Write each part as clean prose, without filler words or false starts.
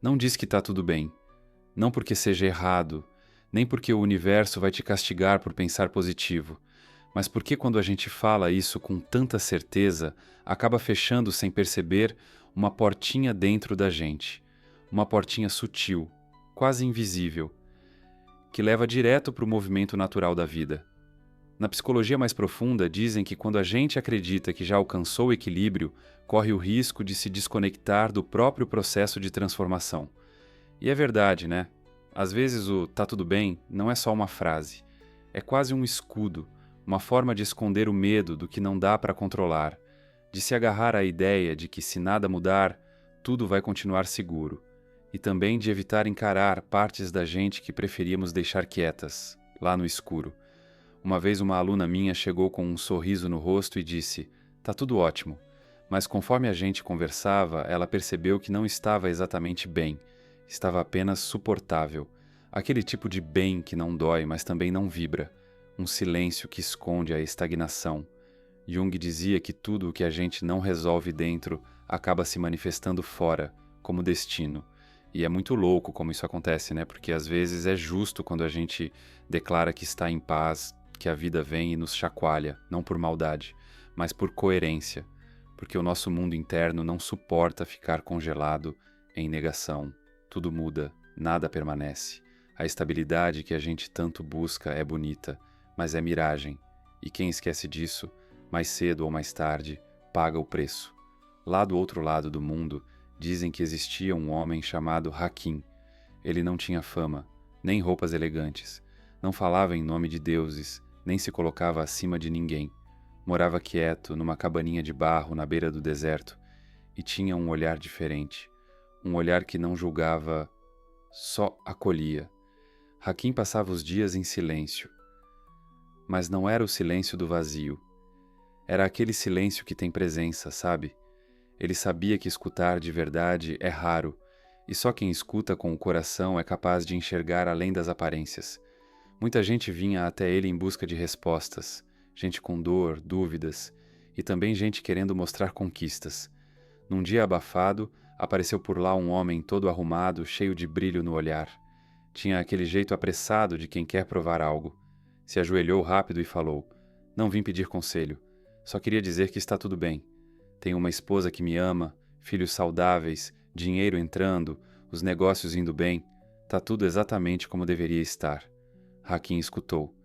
Não diz que tá tudo bem. Não porque seja errado, nem porque o universo vai te castigar por pensar positivo, mas porque quando a gente fala isso com tanta certeza, acaba fechando sem perceber uma portinha dentro da gente. Uma portinha sutil, quase invisível, que leva direto para o movimento natural da vida. Na psicologia mais profunda, dizem que quando a gente acredita que já alcançou o equilíbrio, corre o risco de se desconectar do próprio processo de transformação. E é verdade, né? Às vezes o "tá tudo bem" não é só uma frase. É quase um escudo, uma forma de esconder o medo do que não dá para controlar, de se agarrar à ideia de que se nada mudar, tudo vai continuar seguro, e também de evitar encarar partes da gente que preferíamos deixar quietas, lá no escuro. Uma vez uma aluna minha chegou com um sorriso no rosto e disse: "Tá tudo ótimo." Mas conforme a gente conversava, ela percebeu que não estava exatamente bem. Estava apenas suportável. Aquele tipo de bem que não dói, mas também não vibra. Um silêncio que esconde a estagnação. Jung dizia que tudo o que a gente não resolve dentro acaba se manifestando fora, como destino. E é muito louco como isso acontece, né? Porque às vezes é justo quando a gente declara que está em paz, que a vida vem e nos chacoalha, não por maldade, mas por coerência, porque o nosso mundo interno não suporta ficar congelado em negação. Tudo muda, nada permanece. A estabilidade que a gente tanto busca é bonita, mas é miragem, e quem esquece disso, mais cedo ou mais tarde, paga o preço. Lá do outro lado do mundo, dizem que existia um homem chamado Hakim. Ele não tinha fama, nem roupas elegantes, não falava em nome de deuses, nem se colocava acima de ninguém. Morava quieto, numa cabaninha de barro na beira do deserto, e tinha um olhar diferente. Um olhar que não julgava, só acolhia. Hakim passava os dias em silêncio. Mas não era o silêncio do vazio. Era aquele silêncio que tem presença, sabe? Ele sabia que escutar de verdade é raro, e só quem escuta com o coração é capaz de enxergar além das aparências. Muita gente vinha até ele em busca de respostas, gente com dor, dúvidas, e também gente querendo mostrar conquistas. Num dia abafado, apareceu por lá um homem todo arrumado, cheio de brilho no olhar. Tinha aquele jeito apressado de quem quer provar algo. Se ajoelhou rápido e falou: "Não vim pedir conselho. Só queria dizer que está tudo bem. Tenho uma esposa que me ama, filhos saudáveis, dinheiro entrando, os negócios indo bem. Tá tudo exatamente como deveria estar." Hakim escutou,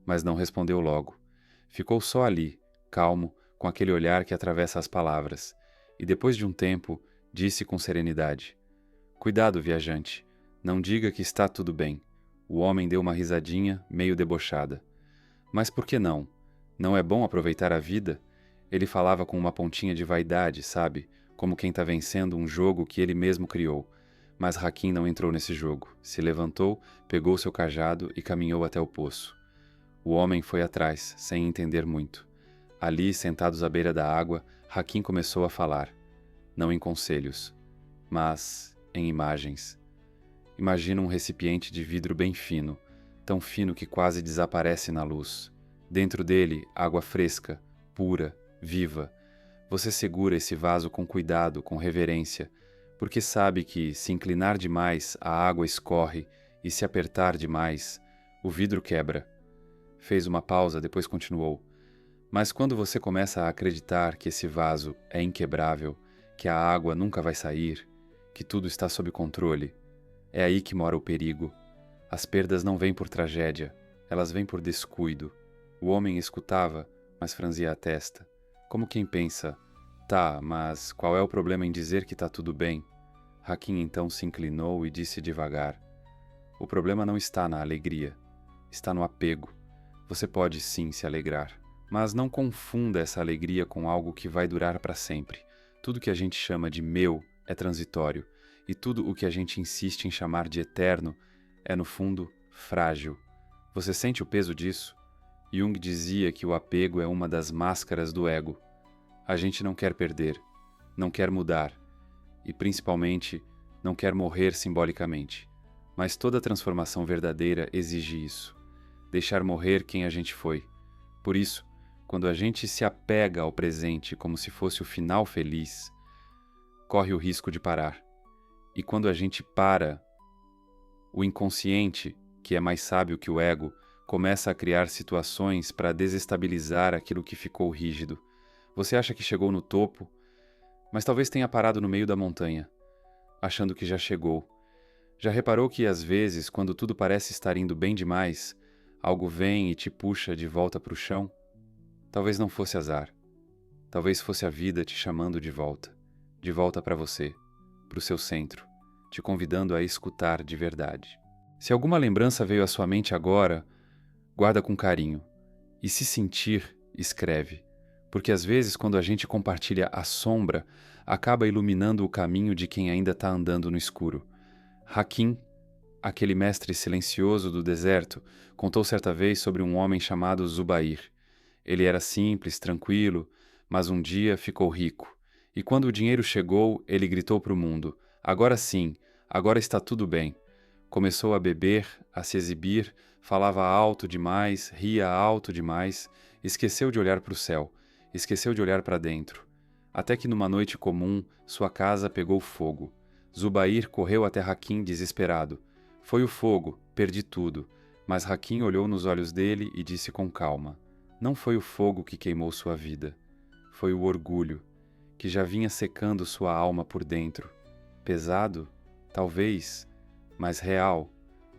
mas não respondeu logo. Ficou só ali, calmo, com aquele olhar que atravessa as palavras, e depois de um tempo, disse com serenidade: "Cuidado, viajante. Não diga que está tudo bem." O homem deu uma risadinha, meio debochada. "Mas por que não? Não é bom aproveitar a vida?" Ele falava com uma pontinha de vaidade, sabe? Como quem tá vencendo um jogo que ele mesmo criou. Mas Hakim não entrou nesse jogo. Se levantou, pegou seu cajado e caminhou até o poço. O homem foi atrás, sem entender muito. Ali, sentados à beira da água, Hakim começou a falar. Não em conselhos, mas em imagens. Imagina um recipiente de vidro bem fino, tão fino que quase desaparece na luz. Dentro dele, água fresca, pura, viva. Você segura esse vaso com cuidado, com reverência, porque sabe que, se inclinar demais, a água escorre, e se apertar demais, o vidro quebra. Fez uma pausa, depois continuou. Mas quando você começa a acreditar que esse vaso é inquebrável, que a água nunca vai sair, que tudo está sob controle, é aí que mora o perigo. As perdas não vêm por tragédia, elas vêm por descuido. O homem escutava, mas franzia a testa, como quem pensa: "Tá, mas qual é o problema em dizer que tá tudo bem?" Hakim então se inclinou e disse devagar: "O problema não está na alegria, está no apego. Você pode sim se alegrar, mas não confunda essa alegria com algo que vai durar para sempre. Tudo que a gente chama de meu é transitório, e tudo o que a gente insiste em chamar de eterno é, no fundo, frágil. Você sente o peso disso?" Jung dizia que o apego é uma das máscaras do ego. A gente não quer perder, não quer mudar, e principalmente não quer morrer simbolicamente. Mas toda transformação verdadeira exige isso, deixar morrer quem a gente foi. Por isso, quando a gente se apega ao presente como se fosse o final feliz, corre o risco de parar. E quando a gente para, o inconsciente, que é mais sábio que o ego, começa a criar situações para desestabilizar aquilo que ficou rígido. Você acha que chegou no topo, mas talvez tenha parado no meio da montanha, achando que já chegou. Já reparou que, às vezes, quando tudo parece estar indo bem demais, algo vem e te puxa de volta para o chão? Talvez não fosse azar. Talvez fosse a vida te chamando de volta para você, para o seu centro, te convidando a escutar de verdade. Se alguma lembrança veio à sua mente agora, guarda com carinho. E se sentir, escreve. Porque às vezes, quando a gente compartilha a sombra, acaba iluminando o caminho de quem ainda está andando no escuro. Hakim, aquele mestre silencioso do deserto, contou certa vez sobre um homem chamado Zubair. Ele era simples, tranquilo, mas um dia ficou rico. E quando o dinheiro chegou, ele gritou para o mundo: agora sim, agora está tudo bem. Começou a beber, a se exibir, falava alto demais, ria alto demais, esqueceu de olhar para o céu, esqueceu de olhar para dentro. Até que numa noite comum, sua casa pegou fogo. Zubair correu até Hakim desesperado. Foi o fogo, perdi tudo. Mas Hakim olhou nos olhos dele e disse com calma: não foi o fogo que queimou sua vida. Foi o orgulho, que já vinha secando sua alma por dentro. Pesado? Talvez, mas real.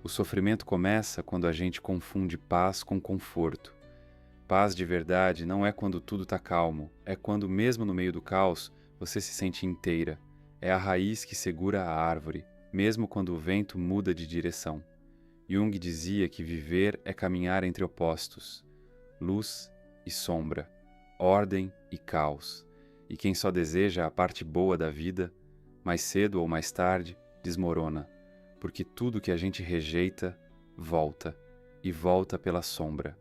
O sofrimento começa quando a gente confunde paz com conforto. Paz de verdade não é quando tudo está calmo, é quando, mesmo no meio do caos, você se sente inteira. É a raiz que segura a árvore, mesmo quando o vento muda de direção. Jung dizia que viver é caminhar entre opostos, luz e sombra, ordem e caos. E quem só deseja a parte boa da vida, mais cedo ou mais tarde, desmorona, porque tudo que a gente rejeita, volta, e volta pela sombra.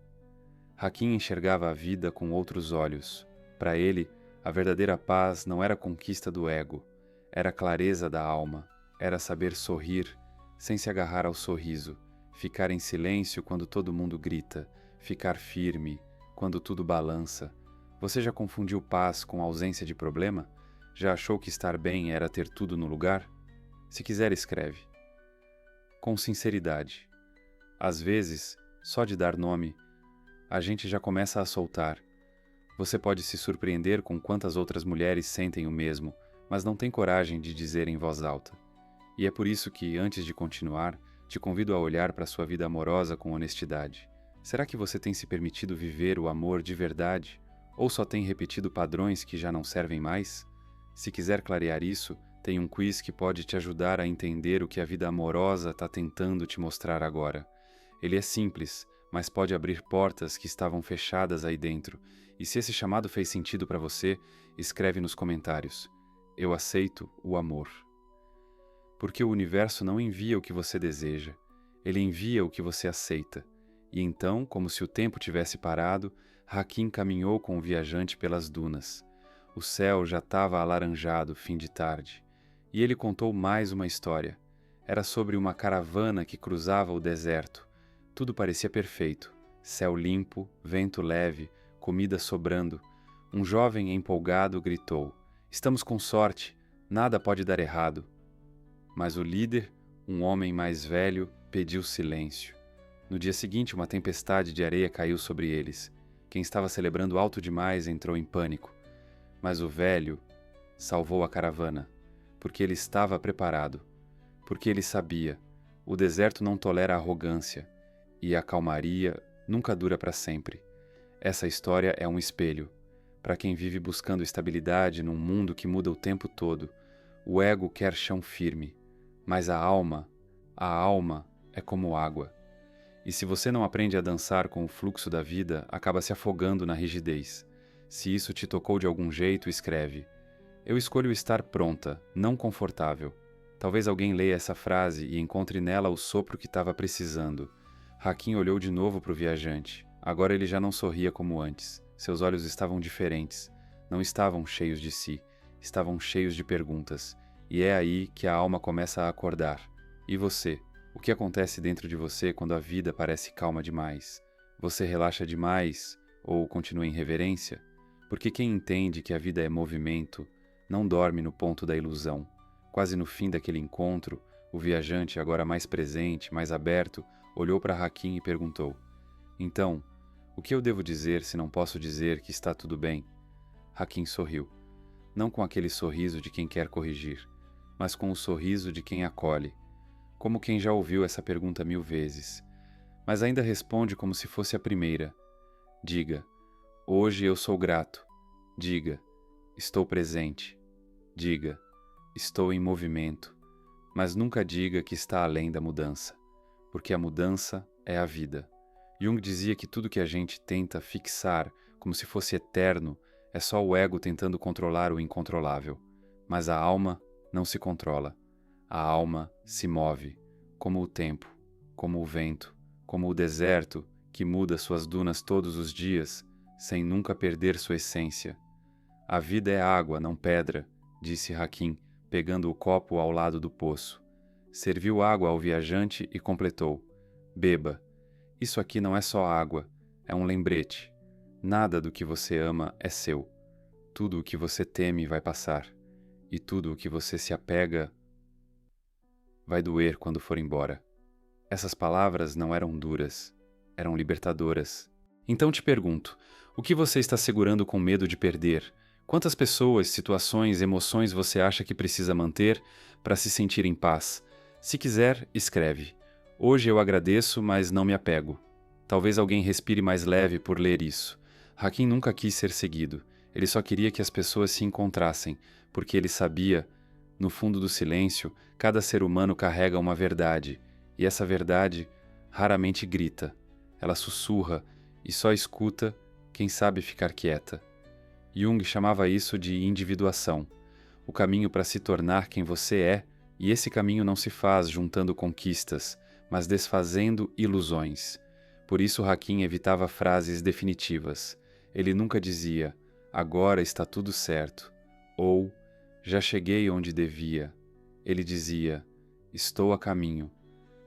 Hakim enxergava a vida com outros olhos. Para ele, a verdadeira paz não era a conquista do ego, era a clareza da alma, era saber sorrir sem se agarrar ao sorriso, ficar em silêncio quando todo mundo grita, ficar firme quando tudo balança. Você já confundiu paz com ausência de problema? Já achou que estar bem era ter tudo no lugar? Se quiser, escreve. Com sinceridade. Às vezes, só de dar nome, a gente já começa a soltar. Você pode se surpreender com quantas outras mulheres sentem o mesmo, mas não tem coragem de dizer em voz alta. E é por isso que, antes de continuar, te convido a olhar para sua vida amorosa com honestidade. Será que você tem se permitido viver o amor de verdade? Ou só tem repetido padrões que já não servem mais? Se quiser clarear isso, tem um quiz que pode te ajudar a entender o que a vida amorosa está tentando te mostrar agora. Ele é simples, mas pode abrir portas que estavam fechadas aí dentro. E se esse chamado fez sentido para você, escreve nos comentários: eu aceito o amor. Porque o universo não envia o que você deseja, ele envia o que você aceita. E então, como se o tempo tivesse parado, Hakim caminhou com o viajante pelas dunas. O céu já estava alaranjado, fim de tarde. E ele contou mais uma história. Era sobre uma caravana que cruzava o deserto. Tudo parecia perfeito. Céu limpo, vento leve, comida sobrando. Um jovem empolgado gritou: estamos com sorte, nada pode dar errado. Mas o líder, um homem mais velho, pediu silêncio. No dia seguinte, uma tempestade de areia caiu sobre eles. Quem estava celebrando alto demais entrou em pânico. Mas o velho salvou a caravana, porque ele estava preparado, porque ele sabia: o deserto não tolera arrogância, e a calmaria nunca dura para sempre. Essa história é um espelho, para quem vive buscando estabilidade num mundo que muda o tempo todo. O ego quer chão firme, mas a alma é como água. E se você não aprende a dançar com o fluxo da vida, acaba se afogando na rigidez. Se isso te tocou de algum jeito, escreve: eu escolho estar pronta, não confortável. Talvez alguém leia essa frase e encontre nela o sopro que estava precisando. Hakim olhou de novo para o viajante. Agora ele já não sorria como antes. Seus olhos estavam diferentes. Não estavam cheios de si. Estavam cheios de perguntas. E é aí que a alma começa a acordar. E você? O que acontece dentro de você quando a vida parece calma demais? Você relaxa demais ou continua em reverência? Porque quem entende que a vida é movimento não dorme no ponto da ilusão. Quase no fim daquele encontro, o viajante, agora mais presente, mais aberto, olhou para Hakim e perguntou: Então, o que eu devo dizer se não posso dizer que está tudo bem? Hakim sorriu, não com aquele sorriso de quem quer corrigir, mas com o sorriso de quem acolhe, como quem já ouviu essa pergunta 1000 vezes, mas ainda responde como se fosse a primeira. Diga: hoje eu sou grato. Diga: estou presente. Diga: estou em movimento. Mas nunca diga que está além da mudança, porque a mudança é a vida. Jung dizia que tudo que a gente tenta fixar como se fosse eterno é só o ego tentando controlar o incontrolável. Mas a alma não se controla. A alma se move, como o tempo, como o vento, como o deserto que muda suas dunas todos os dias, sem nunca perder sua essência. A vida é água, não pedra, disse Hakim, pegando o copo ao lado do poço. Serviu água ao viajante e completou: beba. Isso aqui não é só água, é um lembrete. Nada do que você ama é seu. Tudo o que você teme vai passar, e tudo o que você se apega vai doer quando for embora. Essas palavras não eram duras, eram libertadoras. Então te pergunto, o que você está segurando com medo de perder? Quantas pessoas, situações, emoções você acha que precisa manter para se sentir em paz? Se quiser, escreve. Hoje eu agradeço, mas não me apego. Talvez alguém respire mais leve por ler isso. Hakim nunca quis ser seguido. Ele só queria que as pessoas se encontrassem, porque ele sabia, no fundo do silêncio, cada ser humano carrega uma verdade, e essa verdade raramente grita. Ela sussurra e só escuta quem sabe ficar quieta. Jung chamava isso de individuação, o caminho para se tornar quem você é, e esse caminho não se faz juntando conquistas, mas desfazendo ilusões. Por isso Hakim evitava frases definitivas. Ele nunca dizia: agora está tudo certo, ou já cheguei onde devia. Ele dizia: estou a caminho,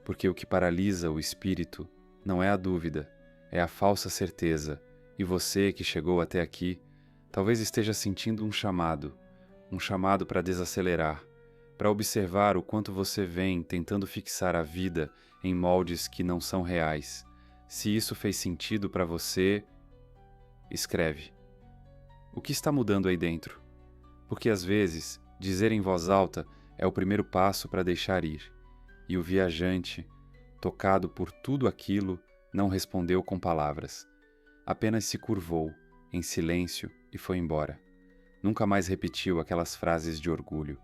porque o que paralisa o espírito não é a dúvida, é a falsa certeza, e você que chegou até aqui talvez esteja sentindo um chamado para desacelerar, para observar o quanto você vem tentando fixar a vida em moldes que não são reais. Se isso fez sentido para você, escreve. O que está mudando aí dentro? Porque às vezes, dizer em voz alta é o primeiro passo para deixar ir. E o viajante, tocado por tudo aquilo, não respondeu com palavras. Apenas se curvou, em silêncio, e foi embora. Nunca mais repetiu aquelas frases de orgulho.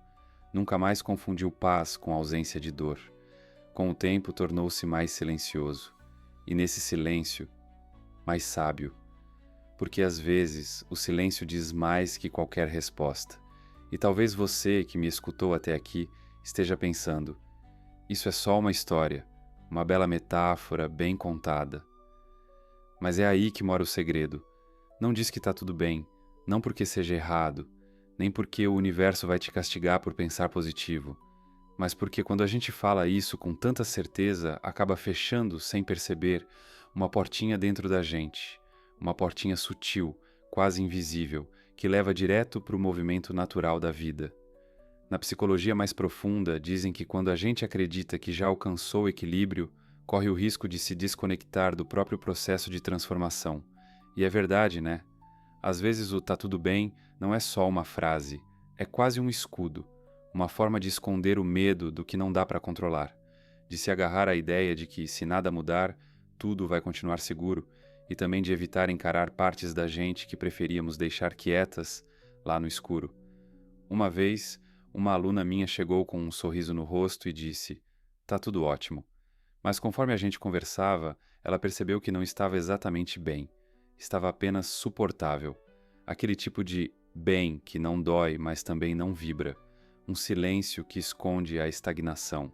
Nunca mais confundiu paz com ausência de dor. Com o tempo tornou-se mais silencioso. E nesse silêncio, mais sábio. Porque às vezes o silêncio diz mais que qualquer resposta. E talvez você, que me escutou até aqui, esteja pensando: isso é só uma história, uma bela metáfora bem contada. Mas é aí que mora o segredo. Não diz que está tudo bem, não porque seja errado, nem porque o universo vai te castigar por pensar positivo, mas porque quando a gente fala isso com tanta certeza, acaba fechando, sem perceber, uma portinha dentro da gente, uma portinha sutil, quase invisível, que leva direto para o movimento natural da vida. Na psicologia mais profunda, dizem que quando a gente acredita que já alcançou o equilíbrio, corre o risco de se desconectar do próprio processo de transformação. E é verdade, né? Às vezes o "tá tudo bem" não é só uma frase, é quase um escudo, uma forma de esconder o medo do que não dá para controlar, de se agarrar à ideia de que, se nada mudar, tudo vai continuar seguro, e também de evitar encarar partes da gente que preferíamos deixar quietas lá no escuro. Uma vez, uma aluna minha chegou com um sorriso no rosto e disse: "Tá tudo ótimo." Mas conforme a gente conversava, ela percebeu que não estava exatamente bem. Estava apenas suportável. Aquele tipo de bem que não dói, mas também não vibra. Um silêncio que esconde a estagnação.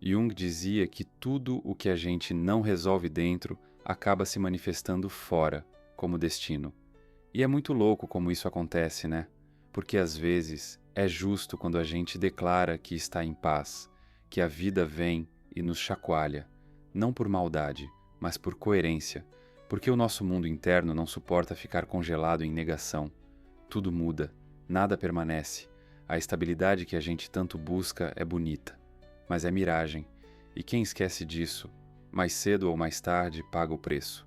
Jung dizia que tudo o que a gente não resolve dentro acaba se manifestando fora, como destino. E é muito louco como isso acontece, né? Porque às vezes é justo quando a gente declara que está em paz, que a vida vem e nos chacoalha, não por maldade, mas por coerência, porque o nosso mundo interno não suporta ficar congelado em negação. Tudo muda, nada permanece. A estabilidade que a gente tanto busca é bonita, mas é miragem, e quem esquece disso, mais cedo ou mais tarde, paga o preço.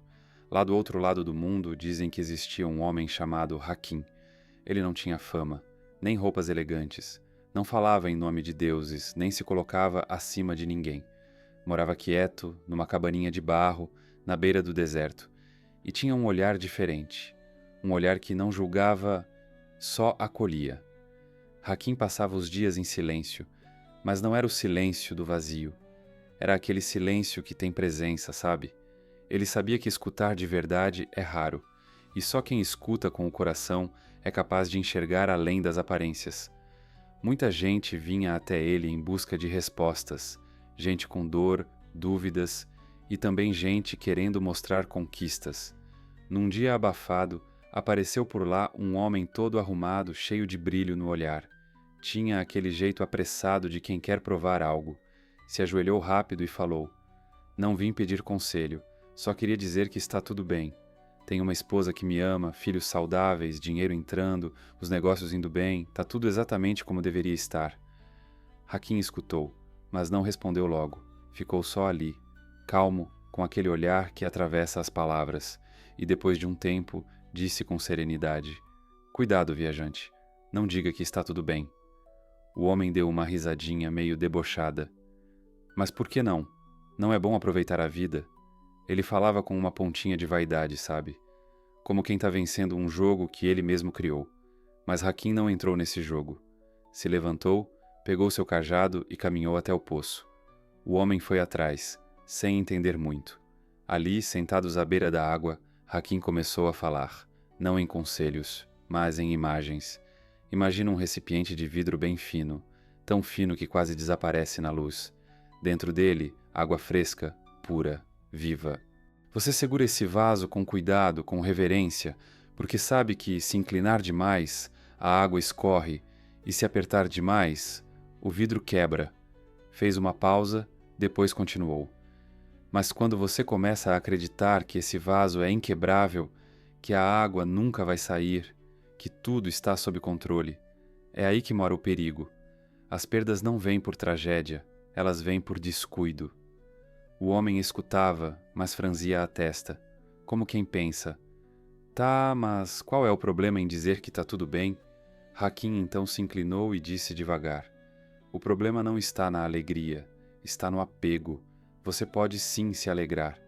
Lá do outro lado do mundo dizem que existia um homem chamado Hakim. Ele não tinha fama, nem roupas elegantes, não falava em nome de deuses, nem se colocava acima de ninguém. Morava quieto, numa cabaninha de barro, na beira do deserto, e tinha um olhar diferente, um olhar que não julgava, só acolhia. Hakim passava os dias em silêncio, mas não era o silêncio do vazio. Era aquele silêncio que tem presença, sabe? Ele sabia que escutar de verdade é raro, e só quem escuta com o coração é capaz de enxergar além das aparências. Muita gente vinha até ele em busca de respostas, gente com dor, dúvidas e também gente querendo mostrar conquistas. Num dia abafado, apareceu por lá um homem todo arrumado, cheio de brilho no olhar. Tinha aquele jeito apressado de quem quer provar algo. Se ajoelhou rápido e falou: "Não vim pedir conselho, só queria dizer que está tudo bem. Tenho uma esposa que me ama, filhos saudáveis, dinheiro entrando, os negócios indo bem, tá tudo exatamente como deveria estar." Hakim escutou, mas não respondeu logo. Ficou só ali, calmo, com aquele olhar que atravessa as palavras, e depois de um tempo, disse com serenidade: "Cuidado, viajante. Não diga que está tudo bem." O homem deu uma risadinha meio debochada. "Mas por que não? Não é bom aproveitar a vida?" Ele falava com uma pontinha de vaidade, sabe? Como quem tá vencendo um jogo que ele mesmo criou. Mas Hakim não entrou nesse jogo. Se levantou, pegou seu cajado e caminhou até o poço. O homem foi atrás, sem entender muito. Ali, sentados à beira da água, Hakim começou a falar, não em conselhos, mas em imagens. Imagina um recipiente de vidro bem fino, tão fino que quase desaparece na luz. Dentro dele, água fresca, pura, viva. Você segura esse vaso com cuidado, com reverência, porque sabe que, se inclinar demais, a água escorre, e se apertar demais, o vidro quebra. Fez uma pausa, depois continuou. Mas quando você começa a acreditar que esse vaso é inquebrável, que a água nunca vai sair, que tudo está sob controle, é aí que mora o perigo. As perdas não vêm por tragédia, elas vêm por descuido. O homem escutava, mas franzia a testa, como quem pensa: "Tá, mas qual é o problema em dizer que tá tudo bem?" Hakim então se inclinou e disse devagar: "O problema não está na alegria, está no apego. Você pode sim se alegrar,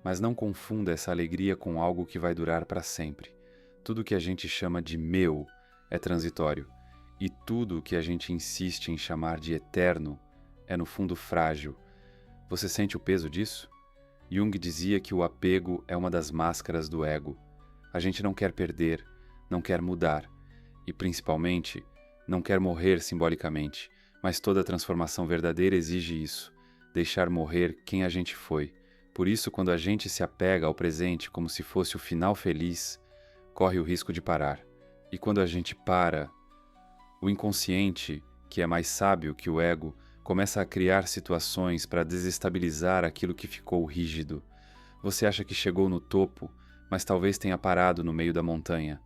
mas não confunda essa alegria com algo que vai durar para sempre. Tudo que a gente chama de meu é transitório, e tudo que a gente insiste em chamar de eterno é no fundo frágil. Você sente o peso disso? Jung dizia que o apego é uma das máscaras do ego. A gente não quer perder, não quer mudar, e principalmente, não quer morrer simbolicamente, mas toda transformação verdadeira exige isso, deixar morrer quem a gente foi. Por isso, quando a gente se apega ao presente como se fosse o final feliz, corre o risco de parar. E quando a gente para, o inconsciente, que é mais sábio que o ego, começa a criar situações para desestabilizar aquilo que ficou rígido. Você acha que chegou no topo, mas talvez tenha parado no meio da montanha,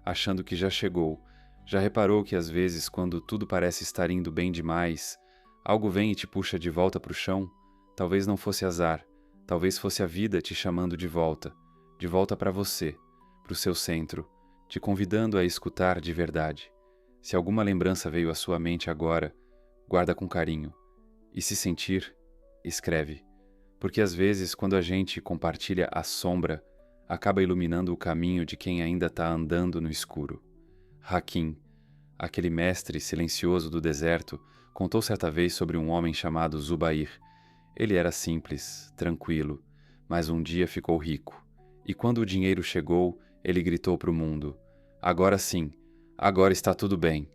achando que já chegou. Já reparou que às vezes, quando tudo parece estar indo bem demais, algo vem e te puxa de volta para o chão? Talvez não fosse azar, talvez fosse a vida te chamando de volta para você, para o seu centro, te convidando a escutar de verdade. Se alguma lembrança veio à sua mente agora, guarda com carinho. E se sentir, escreve. Porque às vezes, quando a gente compartilha a sombra, acaba iluminando o caminho de quem ainda está andando no escuro. Hakim, aquele mestre silencioso do deserto, contou certa vez sobre um homem chamado Zubair. Ele era simples, tranquilo, mas um dia ficou rico. E quando o dinheiro chegou, ele gritou para o mundo: "Agora sim, agora está tudo bem."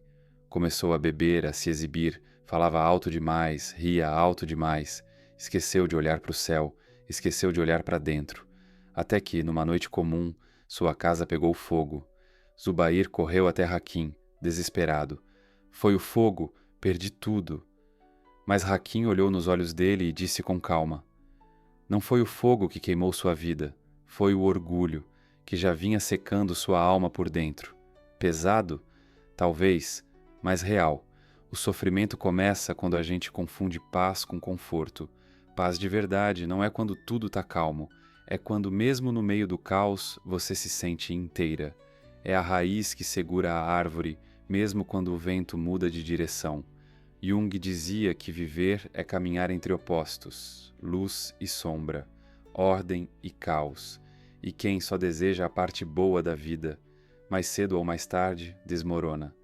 Começou a beber, a se exibir, falava alto demais, ria alto demais, esqueceu de olhar para o céu, esqueceu de olhar para dentro. Até que, numa noite comum, sua casa pegou fogo. Zubair correu até Hakim, desesperado. "Foi o fogo, perdi tudo." Mas Hakim olhou nos olhos dele e disse com calma: "Não foi o fogo que queimou sua vida, foi o orgulho, que já vinha secando sua alma por dentro. Pesado? Talvez, mas real. O sofrimento começa quando a gente confunde paz com conforto. Paz de verdade não é quando tudo está calmo, é quando mesmo no meio do caos você se sente inteira. É a raiz que segura a árvore, mesmo quando o vento muda de direção. Jung dizia que viver é caminhar entre opostos, luz e sombra, ordem e caos, e quem só deseja a parte boa da vida, mais cedo ou mais tarde, desmorona,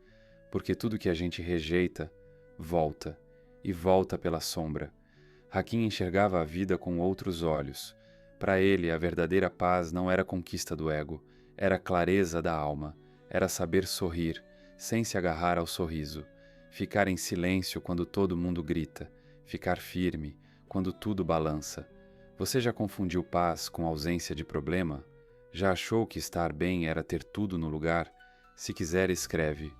porque tudo que a gente rejeita, volta, e volta pela sombra. Hakim enxergava a vida com outros olhos. Para ele, a verdadeira paz não era conquista do ego, era clareza da alma, era saber sorrir, sem se agarrar ao sorriso, ficar em silêncio quando todo mundo grita, ficar firme quando tudo balança. Você já confundiu paz com ausência de problema? Já achou que estar bem era ter tudo no lugar? Se quiser, escreve.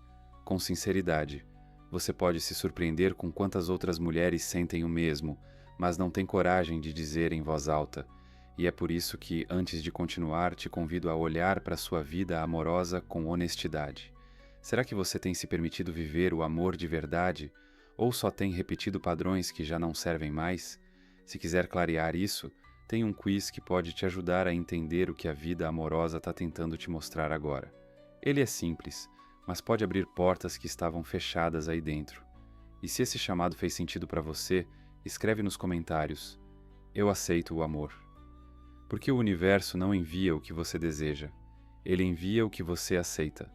Com sinceridade. Você pode se surpreender com quantas outras mulheres sentem o mesmo, mas não tem coragem de dizer em voz alta. E é por isso que, antes de continuar, te convido a olhar para sua vida amorosa com honestidade. Será que você tem se permitido viver o amor de verdade? Ou só tem repetido padrões que já não servem mais? Se quiser clarear isso, tem um quiz que pode te ajudar a entender o que a vida amorosa está tentando te mostrar agora. Ele é simples, mas pode abrir portas que estavam fechadas aí dentro. E se esse chamado fez sentido para você, escreve nos comentários: eu aceito o amor. Porque o universo não envia o que você deseja, ele envia o que você aceita.